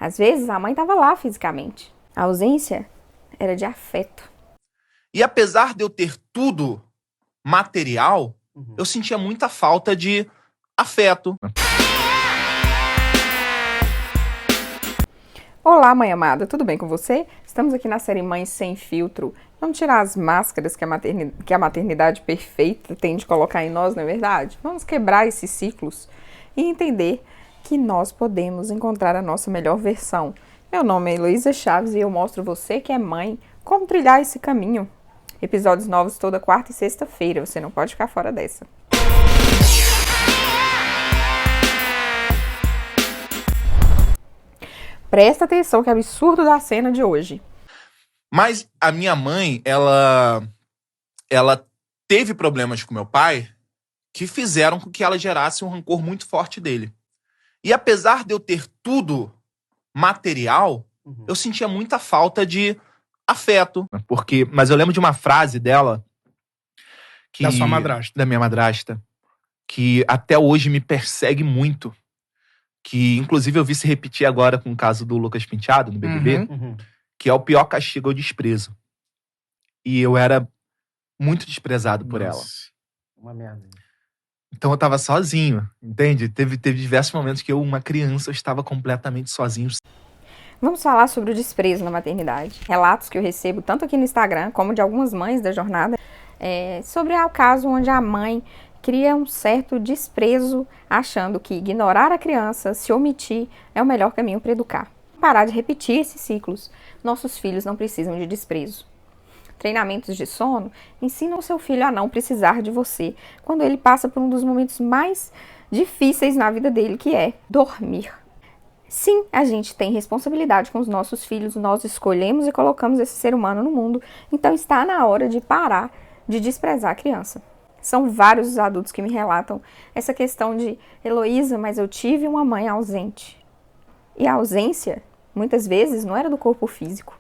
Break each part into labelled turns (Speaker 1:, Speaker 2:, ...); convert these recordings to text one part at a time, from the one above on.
Speaker 1: Às vezes, a mãe estava lá fisicamente. A ausência era de afeto.
Speaker 2: E apesar de eu ter tudo material, eu sentia muita falta de afeto.
Speaker 1: Olá, mãe amada, tudo bem com você? Estamos aqui na série Mães Sem Filtro. Vamos tirar as máscaras que a maternidade perfeita tem de colocar em nós, não é verdade? Vamos quebrar esses ciclos e entender que nós podemos encontrar a nossa melhor versão. Meu nome é Heloísa Chaves e eu mostro você que é mãe como trilhar esse caminho. Episódios novos toda quarta e sexta-feira, você não pode ficar fora dessa. Presta atenção que absurdo da cena de hoje.
Speaker 2: Mas a minha mãe, ela teve problemas com meu pai que fizeram com que ela gerasse um rancor muito forte dele. E apesar de eu ter tudo material, eu sentia muita falta de afeto. Mas eu lembro de uma frase dela
Speaker 3: Da sua madrasta.
Speaker 2: Da minha madrasta, que até hoje me persegue muito. Que inclusive eu vi se repetir agora com o caso do Lucas Penteado, no BBB, que é o pior castigo é o desprezo. E eu era muito desprezado por ela.
Speaker 3: Uma merda.
Speaker 2: Então eu tava sozinho, entende? Teve diversos momentos que uma criança, eu estava completamente sozinho.
Speaker 1: Vamos falar sobre o desprezo na maternidade. Relatos que eu recebo tanto aqui no Instagram, como de algumas mães da jornada, sobre o caso onde a mãe cria um certo desprezo, achando que ignorar a criança, se omitir, é o melhor caminho para educar. Parar de repetir esses ciclos. Nossos filhos não precisam de desprezo. Treinamentos de sono ensinam o seu filho a não precisar de você quando ele passa por um dos momentos mais difíceis na vida dele, que é dormir. Sim, a gente tem responsabilidade com os nossos filhos, nós escolhemos e colocamos esse ser humano no mundo, então está na hora de parar de desprezar a criança. São vários os adultos que me relatam essa questão de Heloísa, mas eu tive uma mãe ausente. E a ausência, muitas vezes, não era do corpo físico.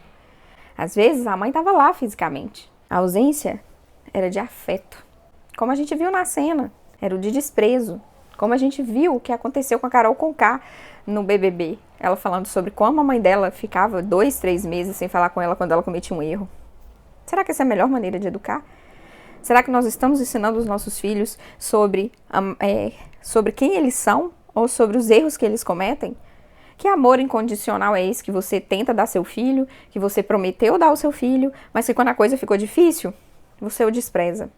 Speaker 1: Às vezes, a mãe estava lá fisicamente. A ausência era de afeto. Como a gente viu na cena, era o de desprezo. Como a gente viu o que aconteceu com a Carol Conká no BBB. Ela falando sobre como a mãe dela ficava 2, 3 meses sem falar com ela quando ela cometia um erro. Será que essa é a melhor maneira de educar? Será que nós estamos ensinando os nossos filhos sobre quem eles são ou sobre os erros que eles cometem? Que amor incondicional é esse que você tenta dar ao seu filho, que você prometeu dar ao seu filho, mas que quando a coisa ficou difícil, você o despreza?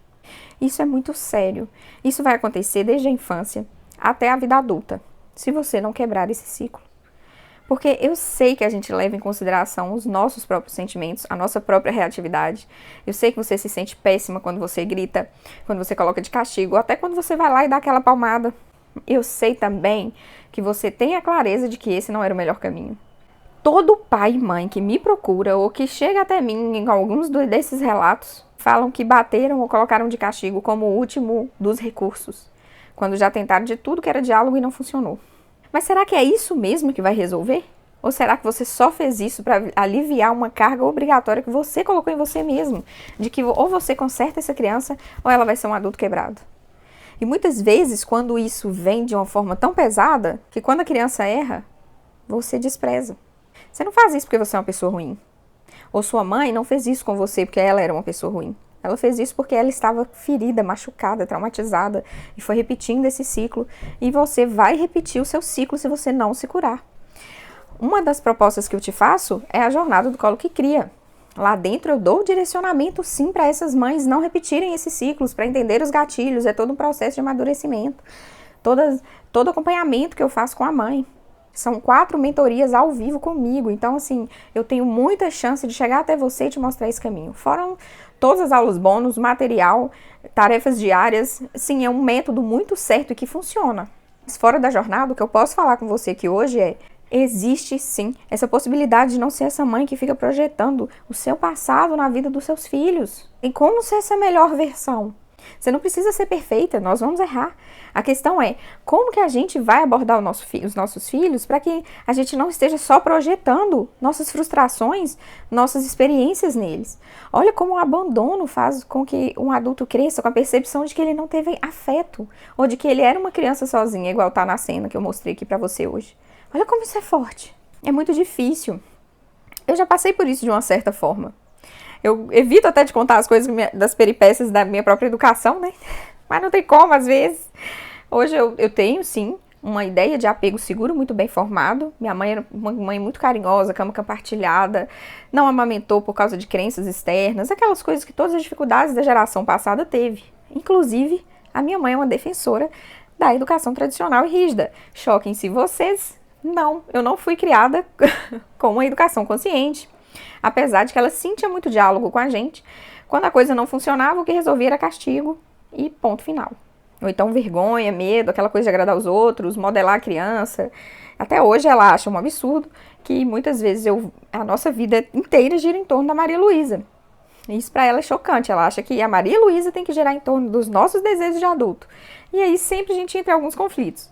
Speaker 1: Isso é muito sério. Isso vai acontecer desde a infância até a vida adulta, se você não quebrar esse ciclo. Porque eu sei que a gente leva em consideração os nossos próprios sentimentos, a nossa própria reatividade. Eu sei que você se sente péssima quando você grita, quando você coloca de castigo, ou até quando você vai lá e dá aquela palmada. Eu sei também que você tem a clareza de que esse não era o melhor caminho. Todo pai e mãe que me procura ou que chega até mim em alguns desses relatos, falam que bateram ou colocaram de castigo como o último dos recursos, quando já tentaram de tudo que era diálogo e não funcionou. Mas será que é isso mesmo que vai resolver? Ou será que você só fez isso para aliviar uma carga obrigatória que você colocou em você mesmo? De que ou você conserta essa criança ou ela vai ser um adulto quebrado. E muitas vezes, quando isso vem de uma forma tão pesada, que quando a criança erra, você despreza. Você não faz isso porque você é uma pessoa ruim. Ou sua mãe não fez isso com você porque ela era uma pessoa ruim. Ela fez isso porque ela estava ferida, machucada, traumatizada e foi repetindo esse ciclo. E você vai repetir o seu ciclo se você não se curar. Uma das propostas que eu te faço é a jornada do Colo que Cria. Lá dentro eu dou direcionamento sim para essas mães não repetirem esses ciclos, para entender os gatilhos. É todo um processo de amadurecimento. Todo acompanhamento que eu faço com a mãe. São 4 mentorias ao vivo comigo. Então, assim, eu tenho muita chance de chegar até você e te mostrar esse caminho. Foram todas as aulas bônus, material, tarefas diárias. Sim, é um método muito certo e que funciona. Mas fora da jornada, o que eu posso falar com você aqui hoje é: existe sim essa possibilidade de não ser essa mãe que fica projetando o seu passado na vida dos seus filhos. E como ser essa melhor versão? Você não precisa ser perfeita, nós vamos errar. A questão é, como que a gente vai abordar os nossos filhos para que a gente não esteja só projetando nossas frustrações, nossas experiências neles. Olha como o abandono faz com que um adulto cresça com a percepção de que ele não teve afeto, ou de que ele era uma criança sozinha, igual tá na cena que eu mostrei aqui para você hoje. Olha como isso é forte. É muito difícil. Eu já passei por isso de uma certa forma. Eu evito até de contar as coisas das peripécias da minha própria educação, né? Mas não tem como, às vezes. Hoje eu tenho, sim, uma ideia de apego seguro muito bem formado. Minha mãe era uma mãe muito carinhosa, cama compartilhada, não amamentou por causa de crenças externas, aquelas coisas que todas as dificuldades da geração passada teve. Inclusive, a minha mãe é uma defensora da educação tradicional e rígida. Choquem-se vocês, não, eu não fui criada com uma educação consciente. Apesar de que ela sentia muito diálogo com a gente, quando a coisa não funcionava, o que resolvia era castigo e ponto final. Ou então vergonha, medo, aquela coisa de agradar os outros, modelar a criança. Até hoje ela acha um absurdo que muitas vezes a nossa vida inteira gira em torno da Maria Luísa. Isso pra ela é chocante, ela acha que a Maria Luísa tem que girar em torno dos nossos desejos de adulto. E aí sempre a gente entra em alguns conflitos.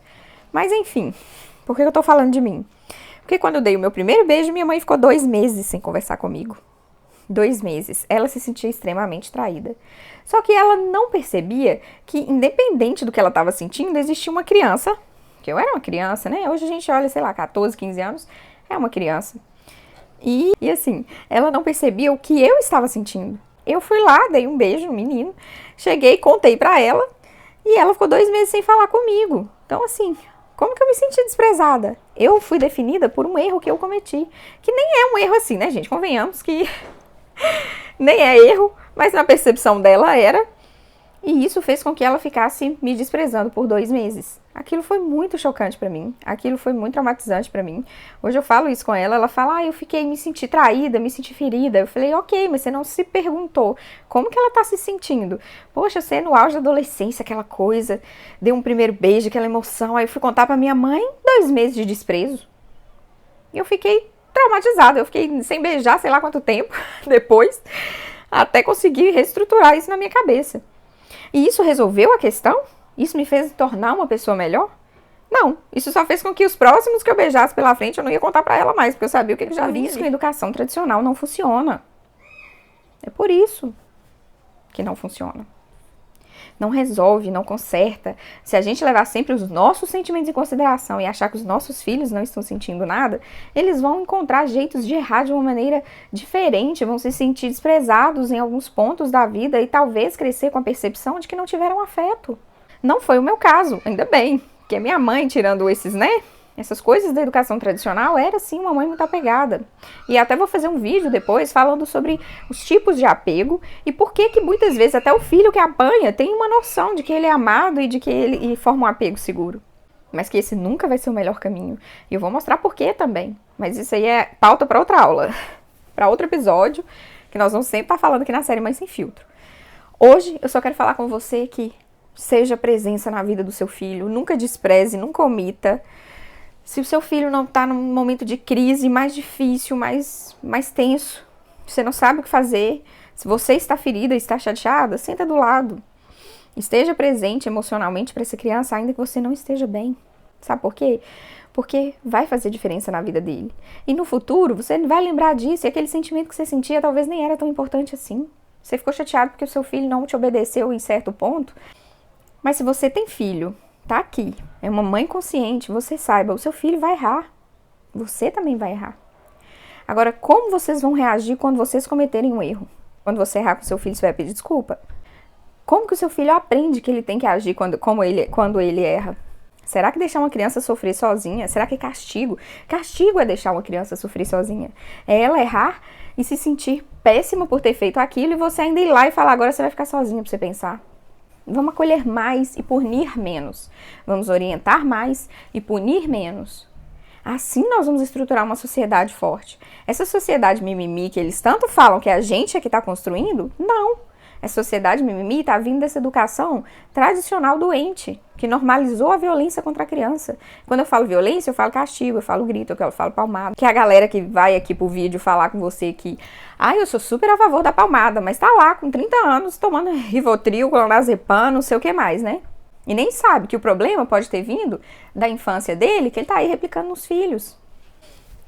Speaker 1: Mas enfim, por que eu tô falando de mim? Porque quando eu dei o meu primeiro beijo, minha mãe ficou 2 meses sem conversar comigo. 2 meses. Ela se sentia extremamente traída. Só que ela não percebia que, independente do que ela estava sentindo, existia uma criança, que eu era uma criança, né? Hoje a gente olha, sei lá, 14, 15 anos, é uma criança. E assim, ela não percebia o que eu estava sentindo. Eu fui lá, dei um beijo no menino, cheguei, contei pra ela, e ela ficou 2 meses sem falar comigo. Então assim, como que eu me senti desprezada? Eu fui definida por um erro que eu cometi. Que nem é um erro assim, né, gente? Convenhamos que nem é erro, mas na percepção dela era. E isso fez com que ela ficasse me desprezando por 2 meses. Aquilo foi muito chocante pra mim. Aquilo foi muito traumatizante pra mim. Hoje eu falo isso com ela, ela fala, eu me senti traída, me senti ferida. Eu falei, ok, mas você não se perguntou como que ela tá se sentindo. Poxa, você no auge da adolescência, aquela coisa, deu um primeiro beijo, aquela emoção. Aí eu fui contar pra minha mãe, 2 meses de desprezo. E eu fiquei traumatizada, eu fiquei sem beijar, sei lá quanto tempo depois, até conseguir reestruturar isso na minha cabeça. E isso resolveu a questão? Isso me fez tornar uma pessoa melhor? Não, isso só fez com que os próximos que eu beijasse pela frente eu não ia contar pra ela mais, porque eu sabia o que ele já vinha. Por isso que a educação tradicional não funciona. É por isso que não funciona. Não resolve, não conserta. Se a gente levar sempre os nossos sentimentos em consideração e achar que os nossos filhos não estão sentindo nada, eles vão encontrar jeitos de errar de uma maneira diferente, vão se sentir desprezados em alguns pontos da vida e talvez crescer com a percepção de que não tiveram afeto. Não foi o meu caso, ainda bem, que a minha mãe, tirando essas coisas da educação tradicional, era sim uma mãe muito apegada. E até vou fazer um vídeo depois falando sobre os tipos de apego e por que muitas vezes até o filho que apanha tem uma noção de que ele é amado e de que ele forma um apego seguro. Mas que esse nunca vai ser o melhor caminho. E eu vou mostrar por que também. Mas isso aí é pauta para outra aula, para outro episódio, que nós vamos sempre estar falando aqui na série Mãe Sem Filtro. Hoje eu só quero falar com você que seja presença na vida do seu filho, nunca despreze, nunca omita. Se o seu filho não está num momento de crise mais difícil, mais tenso, você não sabe o que fazer, se você está ferida, está chateada, senta do lado. Esteja presente emocionalmente para essa criança, ainda que você não esteja bem. Sabe por quê? Porque vai fazer diferença na vida dele. E no futuro, você vai lembrar disso, e aquele sentimento que você sentia talvez nem era tão importante assim. Você ficou chateado porque o seu filho não te obedeceu em certo ponto. Mas se você tem filho, tá aqui, é uma mãe consciente, você saiba, o seu filho vai errar. Você também vai errar. Agora, como vocês vão reagir quando vocês cometerem um erro? Quando você errar com o seu filho, você vai pedir desculpa? Como que o seu filho aprende que ele tem que agir quando ele erra? Será que deixar uma criança sofrer sozinha? Será que é castigo? Castigo é deixar uma criança sofrer sozinha. É ela errar e se sentir péssima por ter feito aquilo e você ainda ir lá e falar, agora você vai ficar sozinha pra você pensar. Vamos acolher mais e punir menos. Vamos orientar mais e punir menos. Assim nós vamos estruturar uma sociedade forte. Essa sociedade mimimi que eles tanto falam que a gente é que está construindo, não. Essa sociedade mimimi está vindo dessa educação tradicional doente, que normalizou a violência contra a criança. Quando eu falo violência, eu falo castigo, eu falo grito, eu falo palmada. Que é a galera que vai aqui pro vídeo falar com você que eu sou super a favor da palmada, mas tá lá com 30 anos tomando Rivotril, clonazepam, não sei o que mais, né? E nem sabe que o problema pode ter vindo da infância dele, que ele tá aí replicando nos filhos.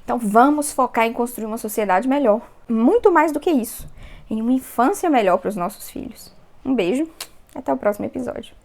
Speaker 1: Então vamos focar em construir uma sociedade melhor. Muito mais do que isso. Em uma infância melhor para os nossos filhos. Um beijo, até o próximo episódio.